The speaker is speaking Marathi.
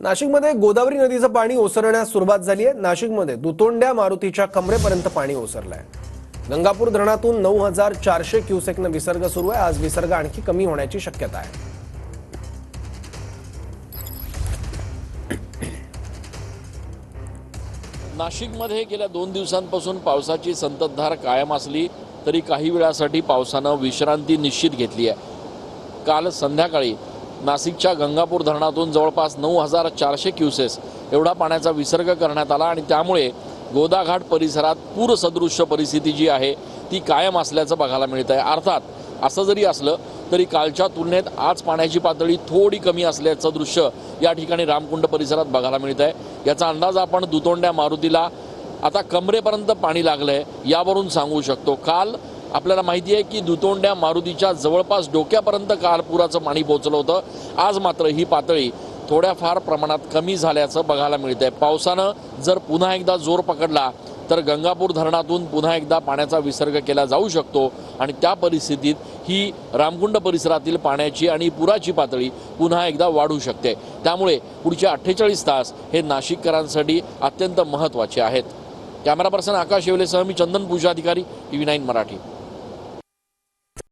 नाशिकमध्ये गोदावरी नदीचं पाणी ओसरण्यास सुरुवात झाली आहे। नाशिकमध्ये दुतोंड्या मारुतीच्या कमरेपर्यंत पाणी ओसरलंय। गंगापूर धरणातून 9400 क्युसेकनं विसर्ग सुरू आहे। आज विसर्ग आणखी कमी होण्याची शक्यता आहे। नाशिकमध्ये गेल्या 2 दिवसांपासून पावसाची संततधार कायम असली तरी काही वेळासाठी पावसानं विश्रांती निश्चित घेतली आहे। काल संध्याकाळी नाशिकच्या गंगापूर धरणातून जवळपास 9400 क्युसेस एवढा पाण्याचा विसर्ग करण्यात आला आणि त्यामुळे गोदाघाट परिसरात पूरसदृश्य परिस्थिती जी आहे ती कायम असल्याचं बघायला मिळत आहे। अर्थात असं जरी असलं तरी कालच्या तुलनेत आज पाण्याची पातळी थोडी कमी असल्याचं दृश्य या ठिकाणी रामकुंड परिसरात बघायला मिळत आहे। याचा अंदाज आपण दुतोंड्या मारुतीला आता कमरेपर्यंत पाणी लागलंय यावरून सांगू शकतो। काल आपल्याला माहिती आहे की दुतोंड्या मारुतीच्या जवळपास डोक्यापर्यंत काल पुराचं पाणी पोहोचलं होतं। आज मात्र ही पातळी थोड्याफार प्रमाणात कमी झाल्याचं बघायला मिळतंय। पावसानं जर पुन्हा एकदा जोर पकडला तर गंगापूर धरणातून पुन्हा एकदा पाण्याचा विसर्ग केला जाऊ शकतो आणि त्या परिस्थितीत ही रामकुंड परिसरातील पाण्याची आणि पुराची पातळी पुन्हा एकदा वाढू शकते। त्यामुळे पुढचे 48 तास हे नाशिककरांसाठी अत्यंत महत्त्वाचे आहेत। कॅमेरा पर्सन आकाश येवलेसह मी चंदन पूजा अधिकारी TV9 मराठी।